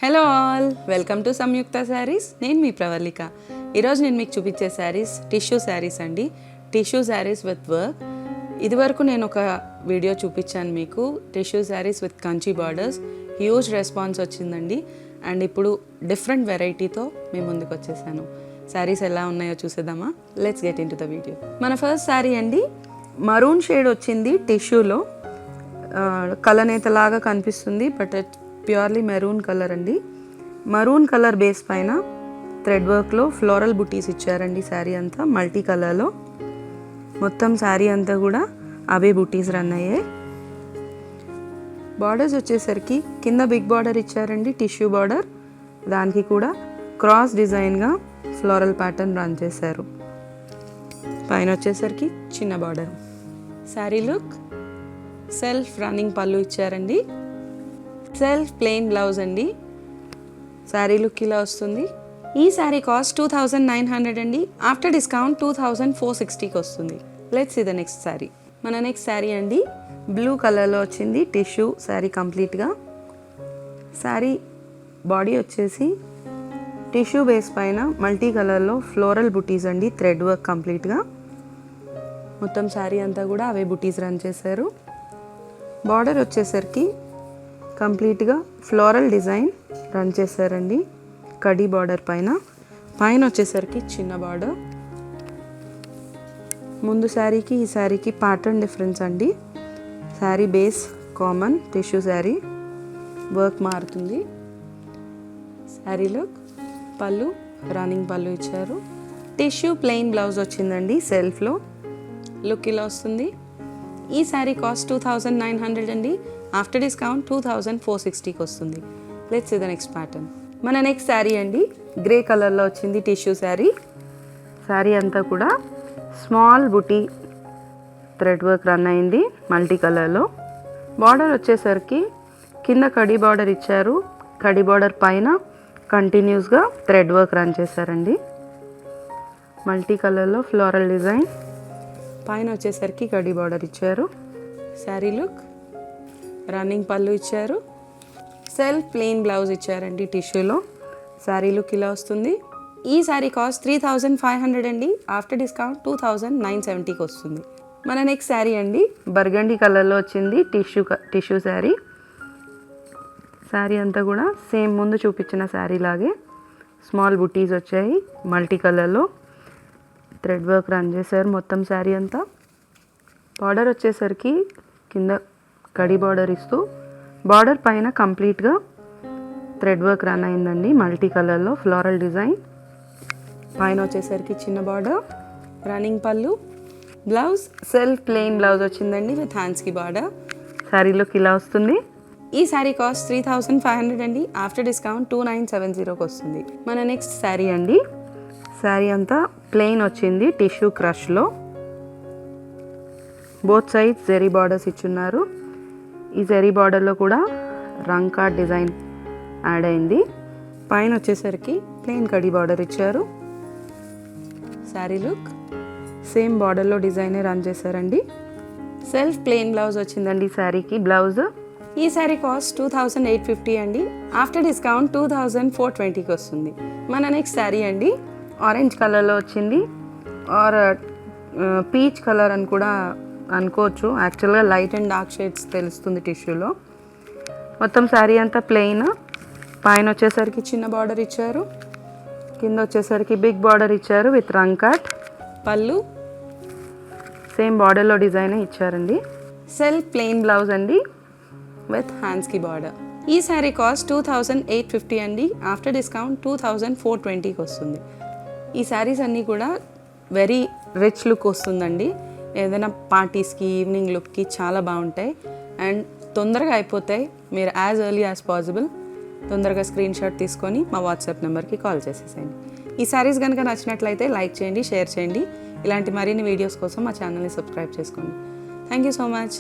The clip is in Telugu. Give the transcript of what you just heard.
హలో ఆల్, వెల్కమ్ టు సంయుక్త శారీస్. నేను మీ ప్రవళిక. ఈరోజు నేను మీకు చూపించే శారీస్ టిష్యూ శారీస్ అండి. Tissue saris with work. ఇదివరకు నేను ఒక వీడియో చూపించాను మీకు, tissue saris with Kanchi borders. Huge response వచ్చిందండి. అండ్ ఇప్పుడు డిఫరెంట్ వెరైటీతో మేము ముందుకు వచ్చేసాను. శారీస్ ఎలా ఉన్నాయో చూసేద్దామా? Let's get in to the video. మన ఫస్ట్ శారీ అండి, మరూన్ షేడ్ వచ్చింది. టిష్యూలో కలనేతలాగా కనిపిస్తుంది, but it purely maroon colour అండి. మరూన్ కలర్ బేస్ పైన థ్రెడ్ వర్క్లో ఫ్లోరల్ బుటీస్ ఇచ్చారండి. శారీ అంతా మల్టీ కలర్లో, మొత్తం శారీ అంతా కూడా అవే బుటీస్ రన్ అయ్యాయి. బార్డర్స్ వచ్చేసరికి కింద బిగ్ బార్డర్ ఇచ్చారండి, టిష్యూ బార్డర్. దానికి కూడా క్రాస్ డిజైన్గా ఫ్లోరల్ ప్యాటర్న్ రన్ చేశారు. పైన వచ్చేసరికి చిన్న border. Sari look self running పళ్ళు ఇచ్చారండి. సెల్ఫ్ ప్లెయిన్ బ్లౌజ్ అండి. శారీ లుక్ ఇలా వస్తుంది. ఈ శారీ కాస్ట్ 2900 అండి. ఆఫ్టర్ డిస్కౌంట్ 2460కి వస్తుంది. Let's see the next sari. మన నెక్స్ట్ శారీ అండి, బ్లూ కలర్లో వచ్చింది. టిష్యూ శారీ కంప్లీట్గా. శారీ బాడీ వచ్చేసి టిష్యూ బేస్ పైన మల్టీ కలర్లో ఫ్లోరల్ బుటీస్ అండి. థ్రెడ్ వర్క్ కంప్లీట్గా. మొత్తం శారీ అంతా కూడా అవే బుటీస్ రన్ చేశారు. బార్డర్ వచ్చేసరికి కంప్లీట్గా ఫ్లోరల్ డిజైన్ రన్ చేశారండి, కడీ బార్డర్ పైన. పైన వచ్చేసరికి చిన్న బార్డర్. ముందు శారీకి ఈ శారీకి ప్యాటర్న్ డిఫరెన్స్ అండి. Sari base common tissue sari, work మారుతుంది. శారీ లుక్ పళ్ళు రన్నింగ్ పళ్ళు ఇచ్చారు. టిష్యూ ప్లెయిన్ బ్లౌజ్ వచ్చిందండి. సెల్ఫ్లో లుక్ ఇలా వస్తుంది. ఈ శారీ కాస్ట్ 2900 అండి. ఆఫ్టర్ డిస్కౌంట్ 2460కి వస్తుంది. Let's see the next pattern. మన నెక్స్ట్ శారీ అండి, గ్రే కలర్లో వచ్చింది. టిష్యూ శారీ. శారీ అంతా కూడా స్మాల్ బుటీ థ్రెడ్ వర్క్ రన్ అయింది మల్టీ కలర్లో. బార్డర్ వచ్చేసరికి కింద కడీ బార్డర్ ఇచ్చారు. కడీ బార్డర్ పైన కంటిన్యూస్గా థ్రెడ్ వర్క్ రన్ చేశారండి. మల్టీ కలర్లో ఫ్లోరల్ డిజైన్. పైన వచ్చేసరికి కడీ బార్డర్ ఇచ్చారు. శారీ లుక్ రన్నింగ్ పళ్ళు ఇచ్చారు. సెల్ఫ్ ప్లెయిన్ బ్లౌజ్ ఇచ్చారండి టిష్యూలో. శారీ లుక్ ఇలా వస్తుంది. ఈ శారీ కాస్ట్ 3500 అండి. ఆఫ్టర్ డిస్కౌంట్ 2970కి వస్తుంది. మన నెక్స్ట్ శారీ అండి, బర్గండీ కలర్లో వచ్చింది. టిష్యూ శారీ. శారీ అంతా కూడా సేమ్ ముందు చూపించిన శారీ లాగే స్మాల్ బుటీస్ వచ్చాయి. మల్టీ కలర్లో థ్రెడ్ వర్క్ రన్ చేశారు మొత్తం శారీ అంతా. బార్డర్ వచ్చేసరికి కింద కడీ బార్డర్ ఇస్తూ బార్డర్ పైన కంప్లీట్గా థ్రెడ్ వర్క్ రన్ అయిందండి మల్టీ కలర్లో ఫ్లోరల్ డిజైన్. పైన వచ్చేసరికి చిన్న బార్డర్, రన్నింగ్ పళ్ళు. బ్లౌజ్ సెల్ఫ్ ప్లెయిన్ బ్లౌజ్ వచ్చిందండి విత్ హ్యాండ్స్కి బార్డర్. శారీ లుక్ ఇలా వస్తుంది. ఈ శారీ కాస్ట్ 3500 అండి. ఆఫ్టర్ డిస్కౌంట్ 2970కి వస్తుంది. మన నెక్స్ట్ శారీ అండి, శారీ అంతా ప్లెయిన్ వచ్చింది టిష్యూ క్రష్లో. బోత్ సైడ్స్ జెరీ బార్డర్స్ ఇచ్చున్నారు. ఈ జెరీ బార్డర్లో కూడా రంగ్ కార్డ్ డిజైన్ యాడ్ అయింది. పైన వచ్చేసరికి ప్లెయిన్ కడీ బార్డర్ ఇచ్చారు. శారీ లుక్ సేమ్ బార్డర్లో డిజైనే రన్ చేశారండి. సెల్ఫ్ ప్లెయిన్ బ్లౌజ్ వచ్చిందండి శారీకి. బ్లౌజ్ ఈ శారీ కాస్ట్ 2850 అండి. ఆఫ్టర్ డిస్కౌంట్ 2420కి వస్తుంది. మన నెక్స్ట్ శారీ అండి, ఆరెంజ్ కలర్లో వచ్చింది. ఆర్ పీచ్ కలర్ అని కూడా అనుకోవచ్చు. యాక్చువల్గా లైట్ అండ్ డార్క్ షేడ్స్ తెలుస్తుంది టిష్యూలో. మొత్తం శారీ అంతా ప్లెయిన్. పైన వచ్చేసరికి చిన్న బార్డర్ ఇచ్చారు. కింద వచ్చేసరికి బిగ్ బార్డర్ ఇచ్చారు విత్ రంగ్ కట్. పళ్ళు సేమ్ బార్డర్లో డిజైన్ ఇచ్చారండి. సెల్ఫ్ ప్లెయిన్ బ్లౌజ్ అండి విత్ హ్యాండ్స్కి బార్డర్. ఈ శారీ కాస్ట్ 2850 అండి. ఆఫ్టర్ డిస్కౌంట్ 2420కి వస్తుంది. ఈ శారీస్ అన్నీ కూడా వెరీ రిచ్ లుక్ వస్తుందండి. ఏదైనా పార్టీస్కి, ఈవినింగ్ లుక్కి చాలా బాగుంటాయి అండ్ తొందరగా అయిపోతాయి. మీరు యాజ్ ఎర్లీ యాజ్ పాసిబుల్ తొందరగా స్క్రీన్ షాట్ తీసుకొని మా వాట్సాప్ నెంబర్కి కాల్ చేసేసేయండి. ఈ శారీస్ కనుక నచ్చినట్లయితే లైక్ చేయండి, షేర్ చేయండి. ఇలాంటి మరిన్ని వీడియోస్ కోసం మా ఛానల్ని సబ్స్క్రైబ్ చేసుకోండి. Thank you so much.